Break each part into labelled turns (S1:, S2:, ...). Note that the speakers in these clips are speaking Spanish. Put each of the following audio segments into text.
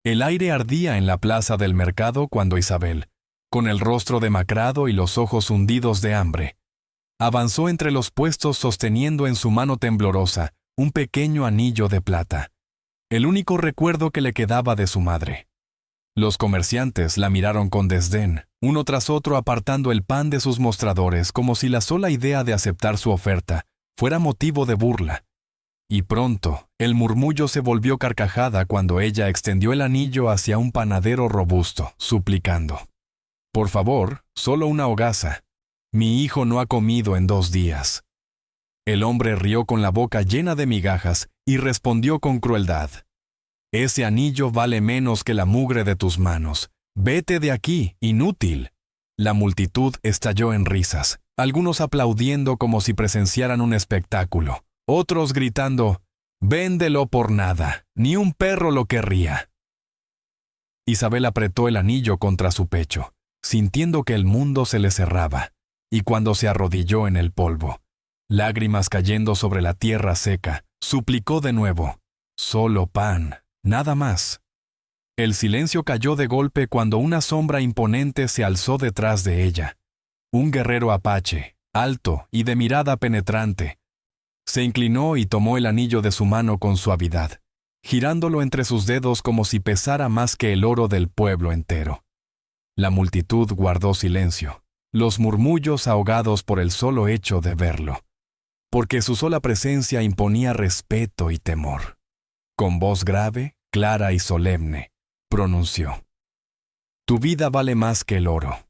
S1: El aire ardía en la plaza del mercado cuando Isabel, con el rostro demacrado y los ojos hundidos de hambre, avanzó entre los puestos sosteniendo en su mano temblorosa un pequeño anillo de plata, el único recuerdo que le quedaba de su madre. Los comerciantes la miraron con desdén, uno tras otro apartando el pan de sus mostradores como si la sola idea de aceptar su oferta fuera motivo de burla. Y pronto, el murmullo se volvió carcajada cuando ella extendió el anillo hacia un panadero robusto, suplicando: «Por favor, solo una hogaza. Mi hijo no ha comido en 2 días». El hombre rió con la boca llena de migajas y respondió con crueldad: «Ese anillo vale menos que la mugre de tus manos. Vete de aquí, inútil». La multitud estalló en risas, algunos aplaudiendo como si presenciaran un espectáculo, otros gritando: «Véndelo por nada, ni un perro lo querría». Isabel apretó el anillo contra su pecho, sintiendo que el mundo se le cerraba, y cuando se arrodilló en el polvo, lágrimas cayendo sobre la tierra seca, suplicó de nuevo: «Solo pan, nada más». El silencio cayó de golpe cuando una sombra imponente se alzó detrás de ella. Un guerrero apache, alto y de mirada penetrante, se inclinó y tomó el anillo de su mano con suavidad, girándolo entre sus dedos como si pesara más que el oro del pueblo entero. La multitud guardó silencio, los murmullos ahogados por el solo hecho de verlo, porque su sola presencia imponía respeto y temor. Con voz grave, clara y solemne, pronunció: «Tu vida vale más que el oro».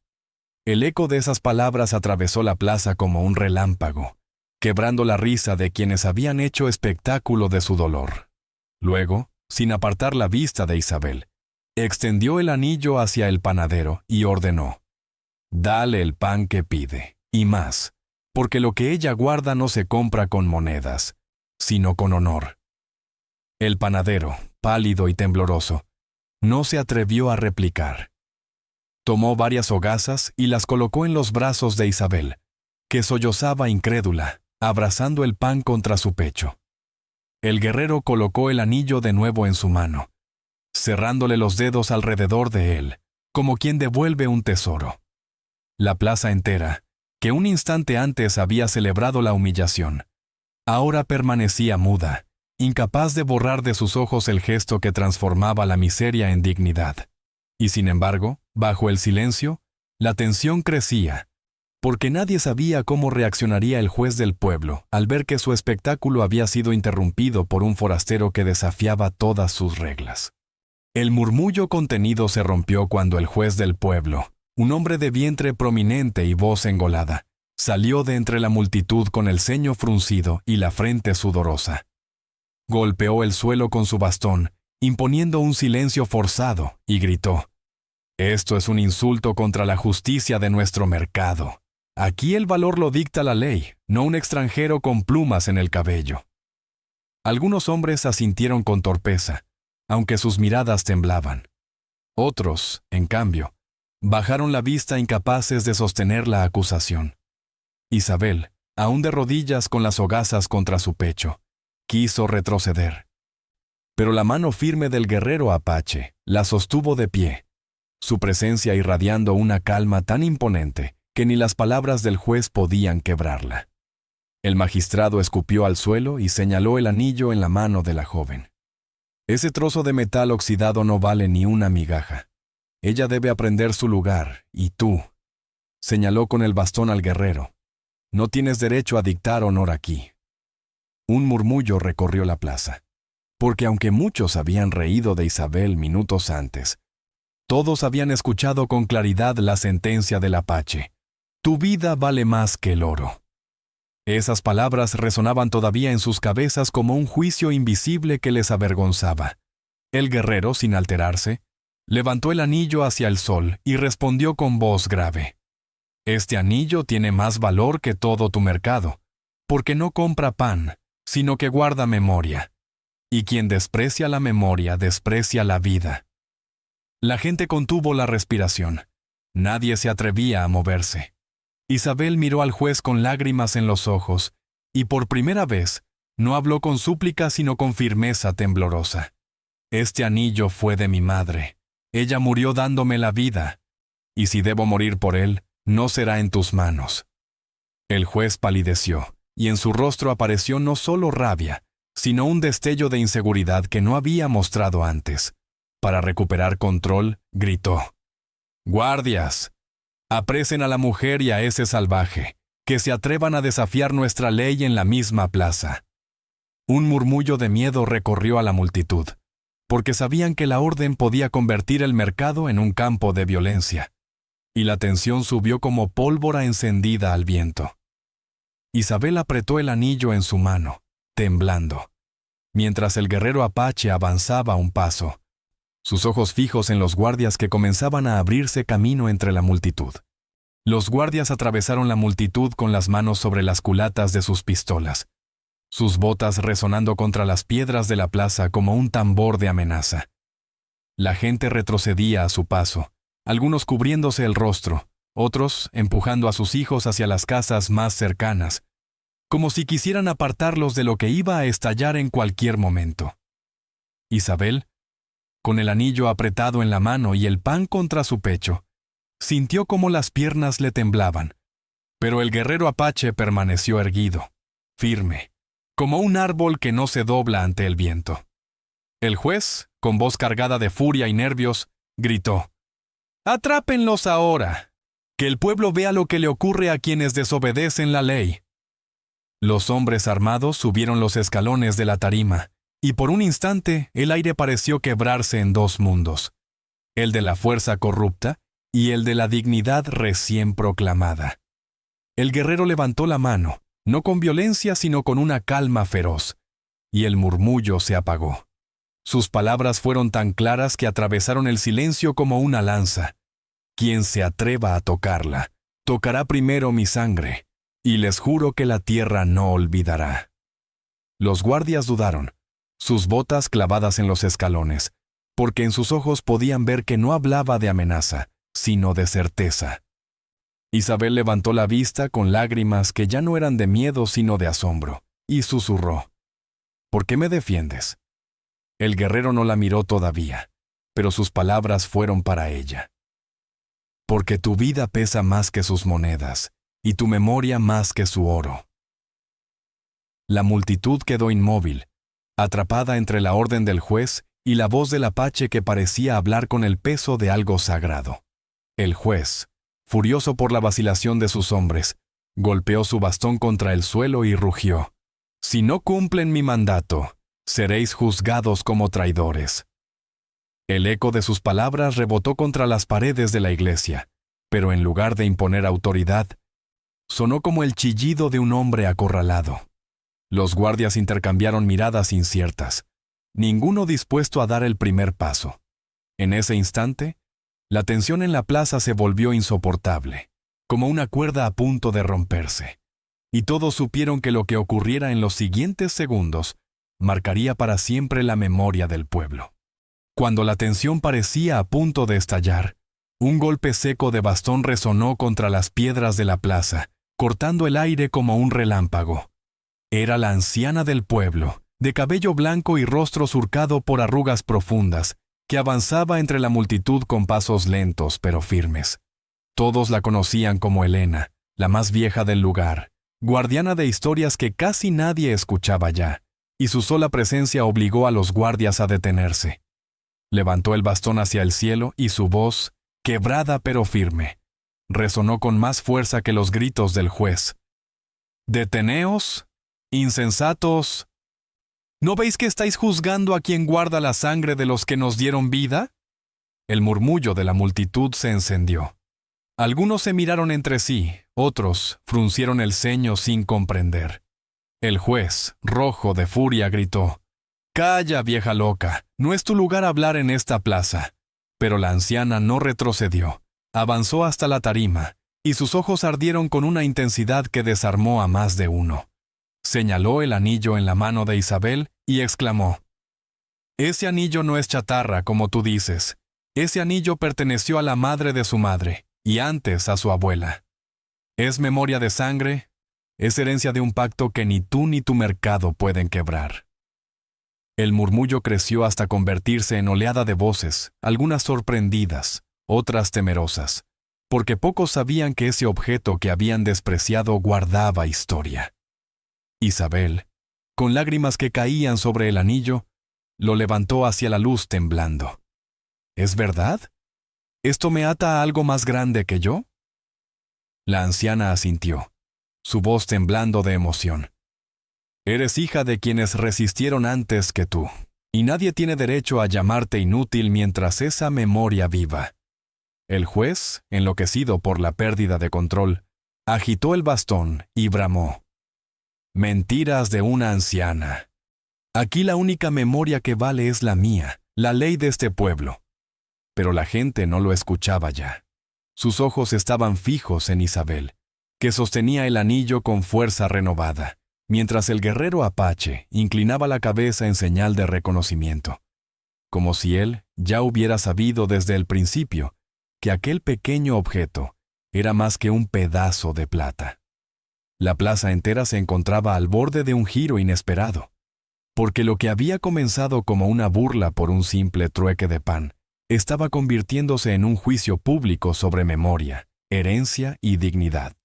S1: El eco de esas palabras atravesó la plaza como un relámpago, quebrando la risa de quienes habían hecho espectáculo de su dolor. Luego, sin apartar la vista de Isabel, extendió el anillo hacia el panadero y ordenó: «Dale el pan que pide, y más, porque lo que ella guarda no se compra con monedas, sino con honor». El panadero, pálido y tembloroso, no se atrevió a replicar. Tomó varias hogazas y las colocó en los brazos de Isabel, que sollozaba incrédula, abrazando el pan contra su pecho. El guerrero colocó el anillo de nuevo en su mano, cerrándole los dedos alrededor de él, como quien devuelve un tesoro. La plaza entera, que un instante antes había celebrado la humillación, ahora permanecía muda, incapaz de borrar de sus ojos el gesto que transformaba la miseria en dignidad. Y sin embargo, bajo el silencio, la tensión crecía, porque nadie sabía cómo reaccionaría el juez del pueblo al ver que su espectáculo había sido interrumpido por un forastero que desafiaba todas sus reglas. El murmullo contenido se rompió cuando el juez del pueblo, un hombre de vientre prominente y voz engolada, salió de entre la multitud con el ceño fruncido y la frente sudorosa. Golpeó el suelo con su bastón, imponiendo un silencio forzado, y gritó: «Esto es un insulto contra la justicia de nuestro mercado. Aquí el valor lo dicta la ley, no un extranjero con plumas en el cabello». Algunos hombres asintieron con torpeza, aunque sus miradas temblaban. Otros, en cambio, bajaron la vista incapaces de sostener la acusación. Isabel, aún de rodillas con las hogazas contra su pecho, quiso retroceder. Pero la mano firme del guerrero apache la sostuvo de pie, su presencia irradiando una calma tan imponente que ni las palabras del juez podían quebrarla. El magistrado escupió al suelo y señaló el anillo en la mano de la joven. «Ese trozo de metal oxidado no vale ni una migaja. Ella debe aprender su lugar, y tú», señaló con el bastón al guerrero, «no tienes derecho a dictar honor aquí». Un murmullo recorrió la plaza, porque aunque muchos habían reído de Isabel minutos antes, todos habían escuchado con claridad la sentencia del apache: «Tu vida vale más que el oro». Esas palabras resonaban todavía en sus cabezas como un juicio invisible que les avergonzaba. El guerrero, sin alterarse, levantó el anillo hacia el sol y respondió con voz grave: «Este anillo tiene más valor que todo tu mercado, porque no compra pan, sino que guarda memoria. Y quien desprecia la memoria, desprecia la vida». La gente contuvo la respiración. Nadie se atrevía a moverse. Isabel miró al juez con lágrimas en los ojos, y por primera vez no habló con súplica sino con firmeza temblorosa. Este anillo fue de mi madre. Ella murió dándome la vida. Y si debo morir por él, no será en tus manos. El juez palideció, y en su rostro apareció no solo rabia, sino un destello de inseguridad que no había mostrado antes. Para recuperar control, gritó: «Guardias, apresen a la mujer y a ese salvaje, que se atrevan a desafiar nuestra ley en la misma plaza». Un murmullo de miedo recorrió a la multitud, porque sabían que la orden podía convertir el mercado en un campo de violencia, y la tensión subió como pólvora encendida al viento. Isabel apretó el anillo en su mano, temblando, mientras el guerrero apache avanzaba un paso, sus ojos fijos en los guardias que comenzaban a abrirse camino entre la multitud. Los guardias atravesaron la multitud con las manos sobre las culatas de sus pistolas, sus botas resonando contra las piedras de la plaza como un tambor de amenaza. La gente retrocedía a su paso, algunos cubriéndose el rostro, otros empujando a sus hijos hacia las casas más cercanas, como si quisieran apartarlos de lo que iba a estallar en cualquier momento. Isabel, con el anillo apretado en la mano y el pan contra su pecho, sintió como las piernas le temblaban, pero el guerrero apache permaneció erguido, firme, como un árbol que no se dobla ante el viento. El juez, con voz cargada de furia y nervios, gritó: «¡Atrápenlos ahora! Que el pueblo vea lo que le ocurre a quienes desobedecen la ley». Los hombres armados subieron los escalones de la tarima, y por un instante el aire pareció quebrarse en dos mundos, el de la fuerza corrupta y el de la dignidad recién proclamada. El guerrero levantó la mano, no con violencia sino con una calma feroz, y el murmullo se apagó. Sus palabras fueron tan claras que atravesaron el silencio como una lanza. «Quien se atreva a tocarla, tocará primero mi sangre, y les juro que la tierra no olvidará». Los guardias dudaron, sus botas clavadas en los escalones, porque en sus ojos podían ver que no hablaba de amenaza, sino de certeza. Isabel levantó la vista con lágrimas que ya no eran de miedo sino de asombro, y susurró: «¿Por qué me defiendes?». El guerrero no la miró todavía, pero sus palabras fueron para ella. «Porque tu vida pesa más que sus monedas, y tu memoria más que su oro». La multitud quedó inmóvil, atrapada entre la orden del juez y la voz del apache que parecía hablar con el peso de algo sagrado. El juez, furioso por la vacilación de sus hombres, golpeó su bastón contra el suelo y rugió: «Si no cumplen mi mandato, seréis juzgados como traidores». El eco de sus palabras rebotó contra las paredes de la iglesia, pero en lugar de imponer autoridad, sonó como el chillido de un hombre acorralado. Los guardias intercambiaron miradas inciertas, ninguno dispuesto a dar el primer paso. En ese instante, la tensión en la plaza se volvió insoportable, como una cuerda a punto de romperse, y todos supieron que lo que ocurriera en los siguientes segundos marcaría para siempre la memoria del pueblo. Cuando la tensión parecía a punto de estallar, un golpe seco de bastón resonó contra las piedras de la plaza, cortando el aire como un relámpago. Era la anciana del pueblo, de cabello blanco y rostro surcado por arrugas profundas, que avanzaba entre la multitud con pasos lentos pero firmes. Todos la conocían como Helena, la más vieja del lugar, guardiana de historias que casi nadie escuchaba ya, y su sola presencia obligó a los guardias a detenerse. Levantó el bastón hacia el cielo y su voz, quebrada pero firme, resonó con más fuerza que los gritos del juez. «¡Deteneos, insensatos! ¿No veis que estáis juzgando a quien guarda la sangre de los que nos dieron vida?». El murmullo de la multitud se encendió. Algunos se miraron entre sí, otros fruncieron el ceño sin comprender. El juez, rojo de furia, gritó: «¡Calla, vieja loca! No es tu lugar hablar en esta plaza». Pero la anciana no retrocedió, avanzó hasta la tarima, y sus ojos ardieron con una intensidad que desarmó a más de uno. Señaló el anillo en la mano de Isabel y exclamó: «Ese anillo no es chatarra, como tú dices. Ese anillo perteneció a la madre de su madre, y antes a su abuela. Es memoria de sangre, es herencia de un pacto que ni tú ni tu mercado pueden quebrar». El murmullo creció hasta convertirse en oleada de voces, algunas sorprendidas, otras temerosas, porque pocos sabían que ese objeto que habían despreciado guardaba historia. Isabel, con lágrimas que caían sobre el anillo, lo levantó hacia la luz temblando. ¿Es verdad? ¿Esto me ata a algo más grande que yo? La anciana asintió, su voz temblando de emoción. Eres hija de quienes resistieron antes que tú, y nadie tiene derecho a llamarte inútil mientras esa memoria viva. El juez, enloquecido por la pérdida de control, agitó el bastón y bramó. Mentiras de una anciana. Aquí la única memoria que vale es la mía, la ley de este pueblo. Pero la gente no lo escuchaba ya. Sus ojos estaban fijos en Isabel, que sostenía el anillo con fuerza renovada, mientras el guerrero apache inclinaba la cabeza en señal de reconocimiento, como si él ya hubiera sabido desde el principio que aquel pequeño objeto era más que un pedazo de plata. La plaza entera se encontraba al borde de un giro inesperado, porque lo que había comenzado como una burla por un simple trueque de pan, estaba convirtiéndose en un juicio público sobre memoria, herencia y dignidad.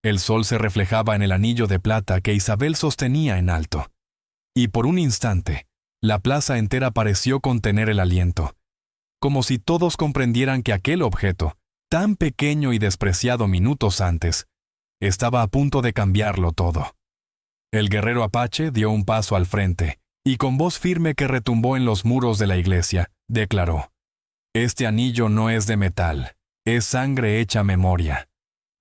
S1: El sol se reflejaba en el anillo de plata que Isabel sostenía en alto, y por un instante, la plaza entera pareció contener el aliento, como si todos comprendieran que aquel objeto, tan pequeño y despreciado minutos antes, estaba a punto de cambiarlo todo. El guerrero apache dio un paso al frente, y con voz firme que retumbó en los muros de la iglesia, declaró: «Este anillo no es de metal, es sangre hecha memoria.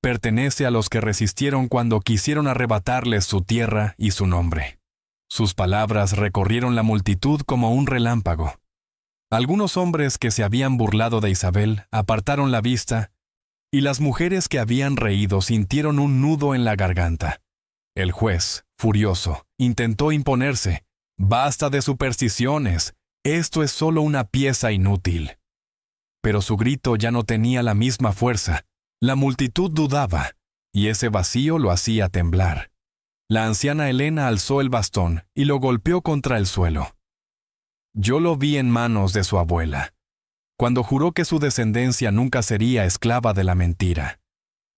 S1: Pertenece a los que resistieron cuando quisieron arrebatarles su tierra y su nombre». Sus palabras recorrieron la multitud como un relámpago. Algunos hombres que se habían burlado de Isabel apartaron la vista, y las mujeres que habían reído sintieron un nudo en la garganta. El juez, furioso, intentó imponerse. «Basta de supersticiones, esto es solo una pieza inútil». Pero su grito ya no tenía la misma fuerza. La multitud dudaba, y ese vacío lo hacía temblar. La anciana Helena alzó el bastón y lo golpeó contra el suelo. Yo lo vi en manos de su abuela, cuando juró que su descendencia nunca sería esclava de la mentira.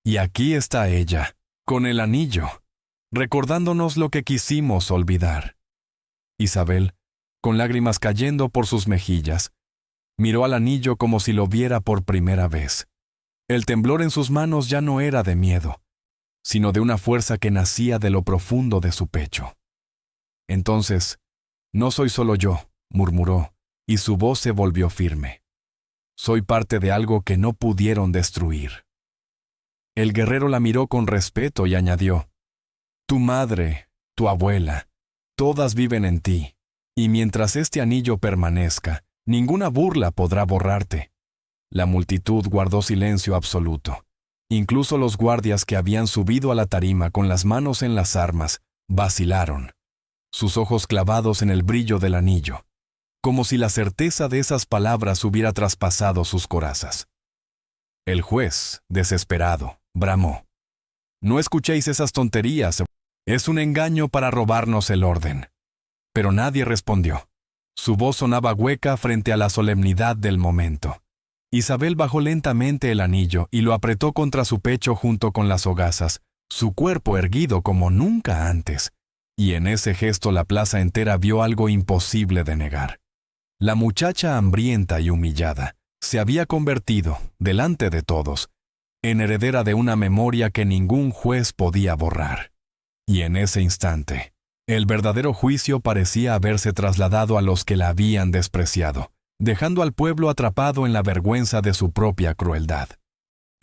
S1: Y aquí está ella, con el anillo, recordándonos lo que quisimos olvidar. Isabel, con lágrimas cayendo por sus mejillas, miró al anillo como si lo viera por primera vez. El temblor en sus manos ya no era de miedo, sino de una fuerza que nacía de lo profundo de su pecho. Entonces, «No soy solo yo», murmuró, y su voz se volvió firme. «Soy parte de algo que no pudieron destruir». El guerrero la miró con respeto y añadió: «Tu madre, tu abuela, todas viven en ti, y mientras este anillo permanezca, ninguna burla podrá borrarte». La multitud guardó silencio absoluto. Incluso los guardias que habían subido a la tarima con las manos en las armas, vacilaron, sus ojos clavados en el brillo del anillo, como si la certeza de esas palabras hubiera traspasado sus corazas. El juez, desesperado, bramó: «No escuchéis esas tonterías, es un engaño para robarnos el orden». Pero nadie respondió. Su voz sonaba hueca frente a la solemnidad del momento. Isabel bajó lentamente el anillo y lo apretó contra su pecho junto con las hogazas, su cuerpo erguido como nunca antes, y en ese gesto la plaza entera vio algo imposible de negar. La muchacha hambrienta y humillada se había convertido, delante de todos, en heredera de una memoria que ningún juez podía borrar. Y en ese instante, el verdadero juicio parecía haberse trasladado a los que la habían despreciado, dejando al pueblo atrapado en la vergüenza de su propia crueldad.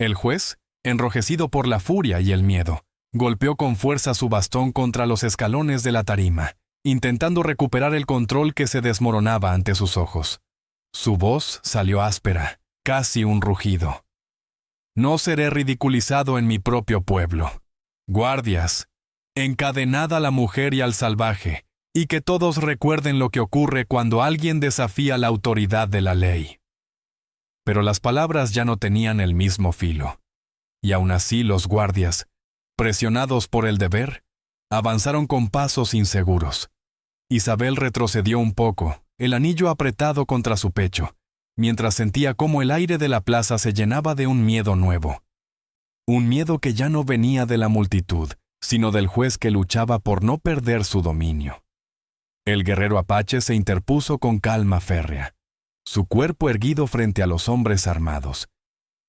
S1: El juez, enrojecido por la furia y el miedo, golpeó con fuerza su bastón contra los escalones de la tarima, intentando recuperar el control que se desmoronaba ante sus ojos. Su voz salió áspera, casi un rugido. «No seré ridiculizado en mi propio pueblo. Guardias, encadenad a la mujer y al salvaje, y que todos recuerden lo que ocurre cuando alguien desafía la autoridad de la ley». Pero las palabras ya no tenían el mismo filo, y aún así los guardias, presionados por el deber, avanzaron con pasos inseguros. Isabel retrocedió un poco, el anillo apretado contra su pecho, mientras sentía cómo el aire de la plaza se llenaba de un miedo nuevo. Un miedo que ya no venía de la multitud, sino del juez que luchaba por no perder su dominio. El guerrero apache se interpuso con calma férrea, su cuerpo erguido frente a los hombres armados,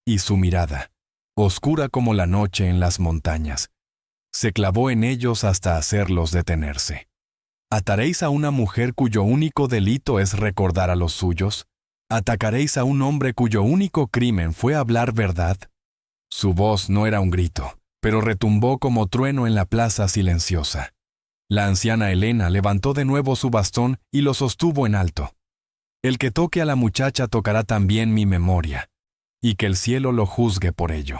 S1: y su mirada, oscura como la noche en las montañas, se clavó en ellos hasta hacerlos detenerse. ¿Ataréis a una mujer cuyo único delito es recordar a los suyos? ¿Atacaréis a un hombre cuyo único crimen fue hablar verdad? Su voz no era un grito, pero retumbó como trueno en la plaza silenciosa. La anciana Helena levantó de nuevo su bastón y lo sostuvo en alto. El que toque a la muchacha tocará también mi memoria, y que el cielo lo juzgue por ello.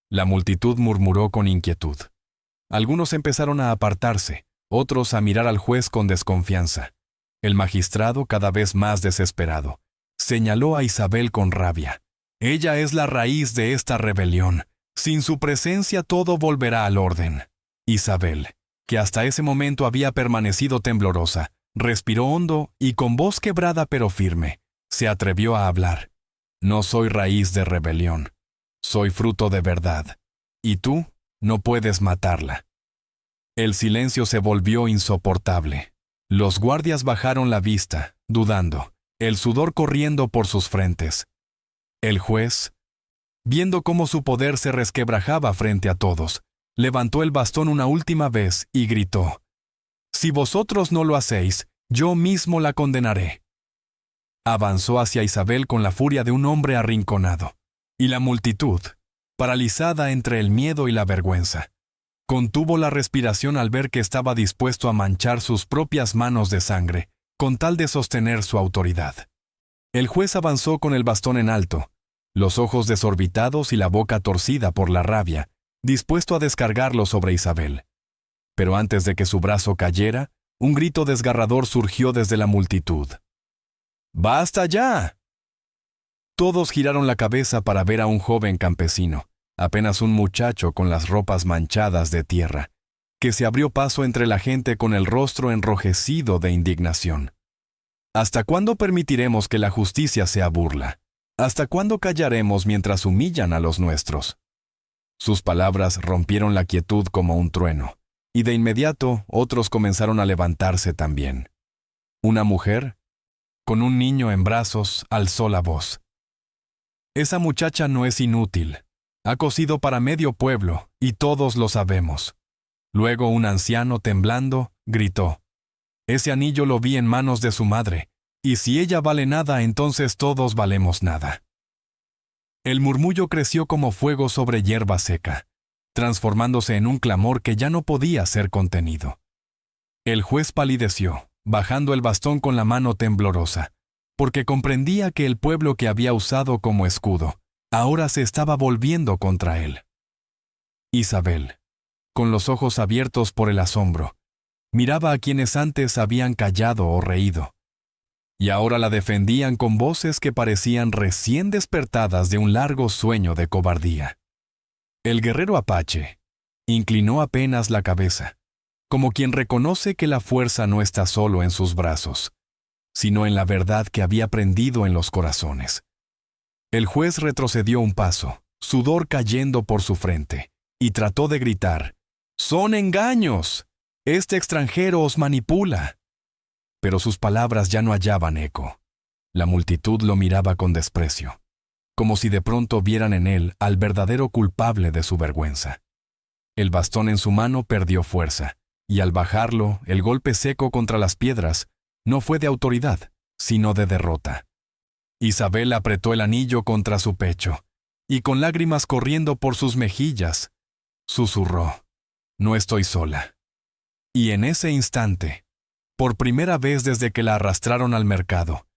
S1: La multitud murmuró con inquietud. Algunos empezaron a apartarse, otros a mirar al juez con desconfianza. El magistrado, cada vez más desesperado, señaló a Isabel con rabia. Ella es la raíz de esta rebelión. Sin su presencia todo volverá al orden. Isabel, que hasta ese momento había permanecido temblorosa, respiró hondo y con voz quebrada pero firme, se atrevió a hablar. No soy raíz de rebelión. Soy fruto de verdad. Y tú no puedes matarla. El silencio se volvió insoportable. Los guardias bajaron la vista, dudando, el sudor corriendo por sus frentes. El juez, viendo cómo su poder se resquebrajaba frente a todos, levantó el bastón una última vez y gritó: «Si vosotros no lo hacéis, yo mismo la condenaré». Avanzó hacia Isabel con la furia de un hombre arrinconado, y la multitud, paralizada entre el miedo y la vergüenza, contuvo la respiración al ver que estaba dispuesto a manchar sus propias manos de sangre, con tal de sostener su autoridad. El juez avanzó con el bastón en alto, los ojos desorbitados y la boca torcida por la rabia, dispuesto a descargarlo sobre Isabel. Pero antes de que su brazo cayera, un grito desgarrador surgió desde la multitud. «¡Basta ya!». Todos giraron la cabeza para ver a un joven campesino, apenas un muchacho con las ropas manchadas de tierra, que se abrió paso entre la gente con el rostro enrojecido de indignación. ¿Hasta cuándo permitiremos que la justicia sea burla? ¿Hasta cuándo callaremos mientras humillan a los nuestros? Sus palabras rompieron la quietud como un trueno, y de inmediato otros comenzaron a levantarse también. Una mujer, con un niño en brazos, alzó la voz. «Esa muchacha no es inútil. Ha cosido para medio pueblo, y todos lo sabemos». Luego un anciano, temblando, gritó: «Ese anillo lo vi en manos de su madre, y si ella vale nada, entonces todos valemos nada». El murmullo creció como fuego sobre hierba seca, transformándose en un clamor que ya no podía ser contenido. El juez palideció, bajando el bastón con la mano temblorosa, porque comprendía que el pueblo que había usado como escudo, ahora se estaba volviendo contra él. Isabel, con los ojos abiertos por el asombro, miraba a quienes antes habían callado o reído, y ahora la defendían con voces que parecían recién despertadas de un largo sueño de cobardía. El guerrero apache inclinó apenas la cabeza, como quien reconoce que la fuerza no está solo en sus brazos, sino en la verdad que había prendido en los corazones. El juez retrocedió un paso, sudor cayendo por su frente, y trató de gritar: «¡Son engaños! Este extranjero os manipula». Pero sus palabras ya no hallaban eco. La multitud lo miraba con desprecio, como si de pronto vieran en él al verdadero culpable de su vergüenza. El bastón en su mano perdió fuerza, y al bajarlo, el golpe seco contra las piedras no fue de autoridad, sino de derrota. Isabel apretó el anillo contra su pecho, y con lágrimas corriendo por sus mejillas, susurró: «No estoy sola». Y en ese instante, por primera vez desde que la arrastraron al mercado,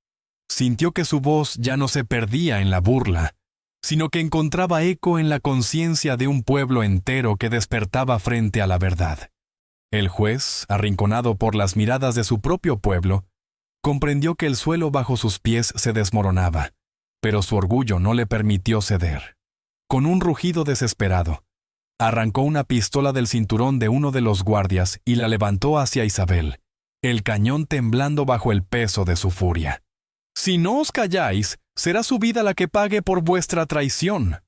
S1: sintió que su voz ya no se perdía en la burla, sino que encontraba eco en la conciencia de un pueblo entero que despertaba frente a la verdad. El juez, arrinconado por las miradas de su propio pueblo, comprendió que el suelo bajo sus pies se desmoronaba, pero su orgullo no le permitió ceder. Con un rugido desesperado, arrancó una pistola del cinturón de uno de los guardias y la levantó hacia Isabel, el cañón temblando bajo el peso de su furia. «Si no os calláis, será su vida la que pague por vuestra traición».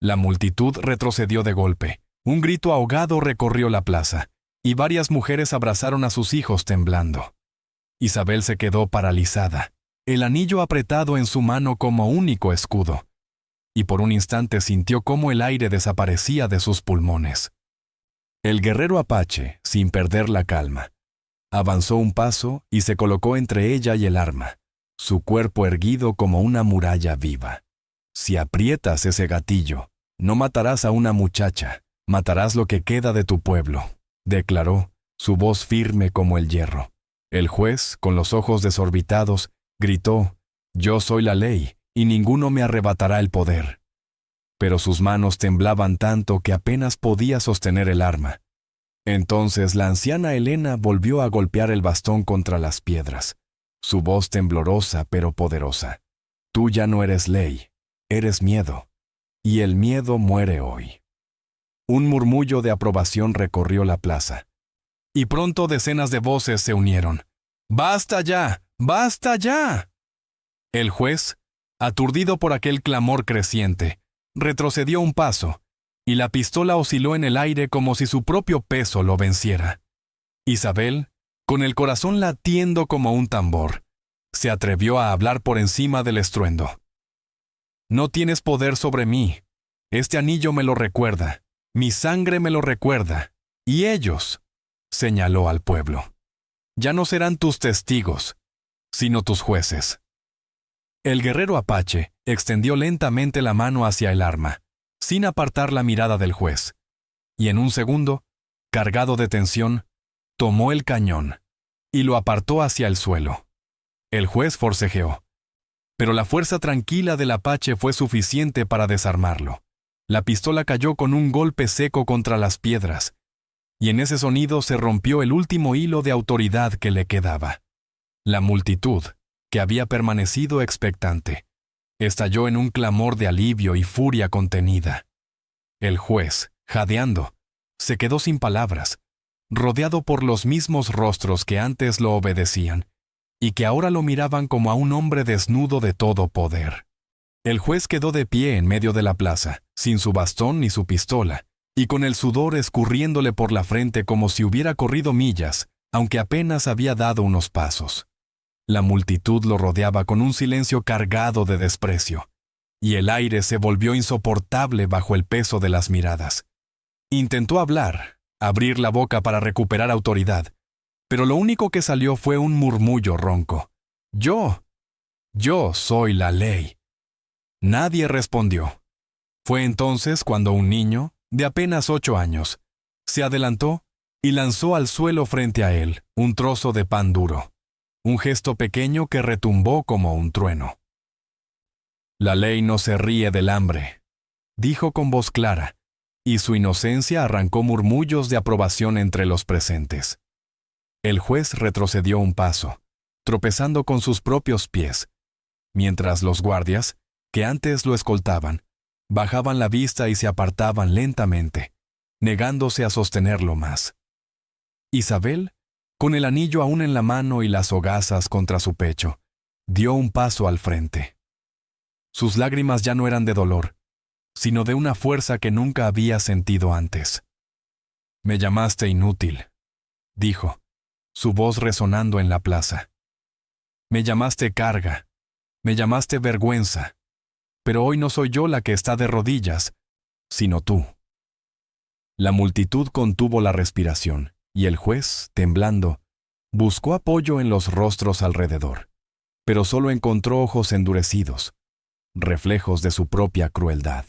S1: La multitud retrocedió de golpe. Un grito ahogado recorrió la plaza, y varias mujeres abrazaron a sus hijos temblando. Isabel se quedó paralizada, el anillo apretado en su mano como único escudo, y por un instante sintió cómo el aire desaparecía de sus pulmones. El guerrero apache, sin perder la calma, avanzó un paso y se colocó entre ella y el arma, su cuerpo erguido como una muralla viva. «Si aprietas ese gatillo, no matarás a una muchacha, matarás lo que queda de tu pueblo», declaró, su voz firme como el hierro. El juez, con los ojos desorbitados, gritó: «Yo soy la ley, y ninguno me arrebatará el poder». Pero sus manos temblaban tanto que apenas podía sostener el arma. Entonces la anciana Helena volvió a golpear el bastón contra las piedras, su voz temblorosa pero poderosa. «Tú ya no eres ley, eres miedo, y el miedo muere hoy». Un murmullo de aprobación recorrió la plaza, y pronto decenas de voces se unieron. «¡Basta ya! ¡Basta ya!». El juez, aturdido por aquel clamor creciente, retrocedió un paso, y la pistola osciló en el aire como si su propio peso lo venciera. Isabel, con el corazón latiendo como un tambor, se atrevió a hablar por encima del estruendo. «No tienes poder sobre mí. Este anillo me lo recuerda. Mi sangre me lo recuerda. Y ellos», señaló al pueblo, «ya no serán tus testigos, sino tus jueces». El guerrero apache extendió lentamente la mano hacia el arma, sin apartar la mirada del juez, y en un segundo, cargado de tensión, tomó el cañón y lo apartó hacia el suelo. El juez forcejeó, pero la fuerza tranquila del apache fue suficiente para desarmarlo. La pistola cayó con un golpe seco contra las piedras, y en ese sonido se rompió el último hilo de autoridad que le quedaba. La multitud, que había permanecido expectante, estalló en un clamor de alivio y furia contenida. El juez, jadeando, se quedó sin palabras, rodeado por los mismos rostros que antes lo obedecían, y que ahora lo miraban como a un hombre desnudo de todo poder. El juez quedó de pie en medio de la plaza, sin su bastón ni su pistola, y con el sudor escurriéndole por la frente como si hubiera corrido millas, aunque apenas había dado unos pasos. La multitud lo rodeaba con un silencio cargado de desprecio, y el aire se volvió insoportable bajo el peso de las miradas. Intentó hablar, abrir la boca para recuperar autoridad, pero lo único que salió fue un murmullo ronco. Yo soy la ley». Nadie respondió. Fue entonces cuando un niño, de apenas 8 años, se adelantó y lanzó al suelo frente a él un trozo de pan duro, un gesto pequeño que retumbó como un trueno. «La ley no se ríe del hambre», dijo con voz clara, y su inocencia arrancó murmullos de aprobación entre los presentes. El juez retrocedió un paso, tropezando con sus propios pies, mientras los guardias, que antes lo escoltaban, bajaban la vista y se apartaban lentamente, negándose a sostenerlo más. Isabel, con el anillo aún en la mano y las hogazas contra su pecho, dio un paso al frente. Sus lágrimas ya no eran de dolor, sino de una fuerza que nunca había sentido antes. «Me llamaste inútil», dijo, su voz resonando en la plaza. «Me llamaste carga, me llamaste vergüenza, pero hoy no soy yo la que está de rodillas, sino tú». La multitud contuvo la respiración, y el juez, temblando, buscó apoyo en los rostros alrededor, pero solo encontró ojos endurecidos, reflejos de su propia crueldad.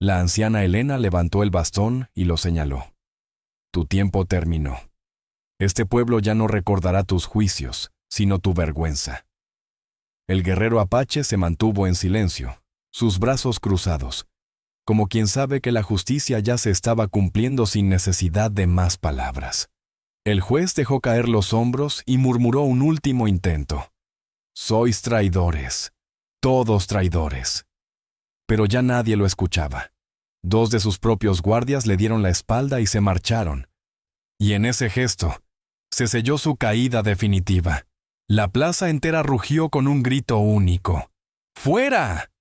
S1: La anciana Helena levantó el bastón y lo señaló. «Tu tiempo terminó. Este pueblo ya no recordará tus juicios, sino tu vergüenza». El guerrero apache se mantuvo en silencio, sus brazos cruzados, como quien sabe que la justicia ya se estaba cumpliendo sin necesidad de más palabras. El juez dejó caer los hombros y murmuró un último intento. «Sois traidores, todos traidores». Pero ya nadie lo escuchaba. 2 de sus propios guardias le dieron la espalda y se marcharon. Y en ese gesto, se selló su caída definitiva. La plaza entera rugió con un grito único: ¡Fuera!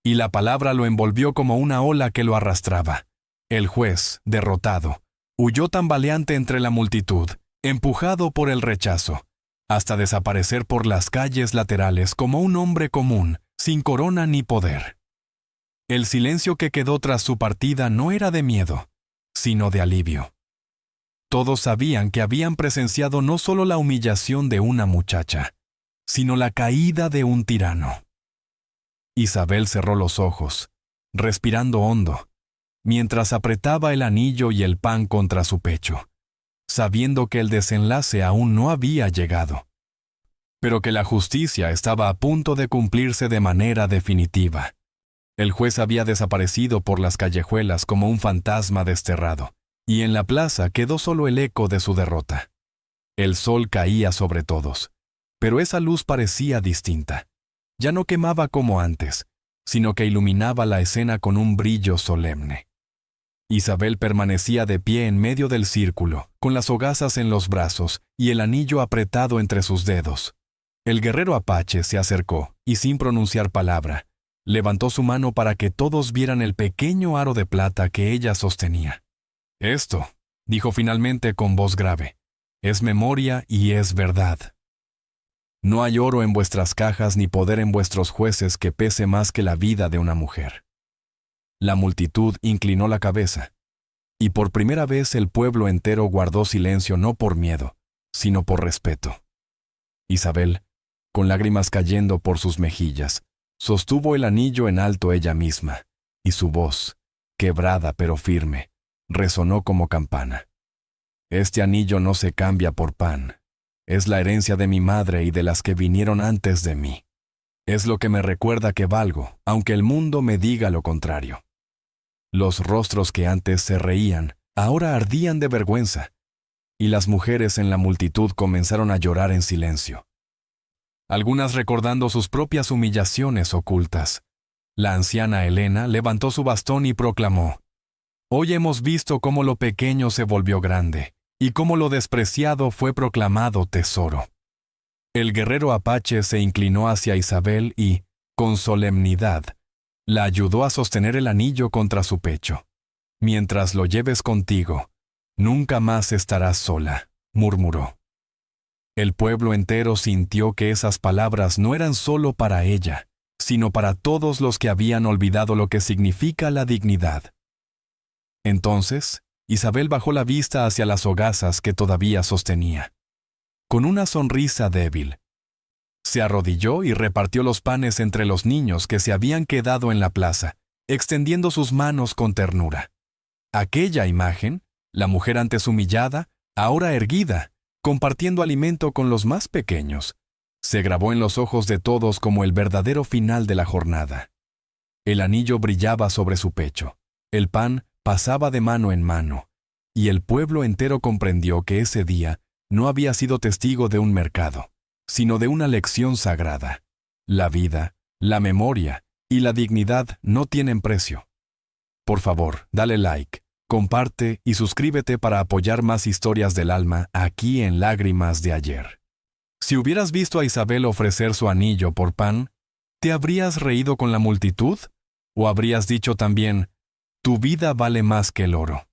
S1: Y la palabra lo envolvió como una ola que lo arrastraba. El juez, derrotado, huyó tambaleante entre la multitud, empujado por el rechazo, hasta desaparecer por las calles laterales como un hombre común, sin corona ni poder. El silencio que quedó tras su partida no era de miedo, sino de alivio. Todos sabían que habían presenciado no solo la humillación de una muchacha, sino la caída de un tirano. Isabel cerró los ojos, respirando hondo, mientras apretaba el anillo y el pan contra su pecho, sabiendo que el desenlace aún no había llegado, pero que la justicia estaba a punto de cumplirse de manera definitiva. El juez había desaparecido por las callejuelas como un fantasma desterrado, y en la plaza quedó solo el eco de su derrota. El sol caía sobre todos, pero esa luz parecía distinta. Ya no quemaba como antes, sino que iluminaba la escena con un brillo solemne. Isabel permanecía de pie en medio del círculo, con las hogazas en los brazos y el anillo apretado entre sus dedos. El guerrero apache se acercó y, sin pronunciar palabra, levantó su mano para que todos vieran el pequeño aro de plata que ella sostenía. «Esto», dijo finalmente con voz grave, «es memoria y es verdad. No hay oro en vuestras cajas ni poder en vuestros jueces que pese más que la vida de una mujer». La multitud inclinó la cabeza, y por primera vez el pueblo entero guardó silencio no por miedo, sino por respeto. Isabel, con lágrimas cayendo por sus mejillas, sostuvo el anillo en alto ella misma, y su voz, quebrada pero firme, resonó como campana. «Este anillo no se cambia por pan. Es la herencia de mi madre y de las que vinieron antes de mí. Es lo que me recuerda que valgo, aunque el mundo me diga lo contrario». Los rostros que antes se reían, ahora ardían de vergüenza, y las mujeres en la multitud comenzaron a llorar en silencio, algunas recordando sus propias humillaciones ocultas. La anciana Helena levantó su bastón y proclamó: «Hoy hemos visto cómo lo pequeño se volvió grande, y cómo lo despreciado fue proclamado tesoro». El guerrero apache se inclinó hacia Isabel y, con solemnidad, la ayudó a sostener el anillo contra su pecho. «Mientras lo lleves contigo, nunca más estarás sola», murmuró. El pueblo entero sintió que esas palabras no eran solo para ella, sino para todos los que habían olvidado lo que significa la dignidad. Entonces, Isabel bajó la vista hacia las hogazas que todavía sostenía. Con una sonrisa débil, se arrodilló y repartió los panes entre los niños que se habían quedado en la plaza, extendiendo sus manos con ternura. Aquella imagen, la mujer antes humillada, ahora erguida, compartiendo alimento con los más pequeños, se grabó en los ojos de todos como el verdadero final de la jornada. El anillo brillaba sobre su pecho, el pan pasaba de mano en mano, y el pueblo entero comprendió que ese día no había sido testigo de un mercado, sino de una lección sagrada. La vida, la memoria y la dignidad no tienen precio. Por favor, dale like, comparte y suscríbete para apoyar más historias del alma aquí en Lágrimas de Ayer. Si hubieras visto a Isabel ofrecer su anillo por pan, ¿te habrías reído con la multitud? ¿O habrías dicho también: «Tu vida vale más que el oro»?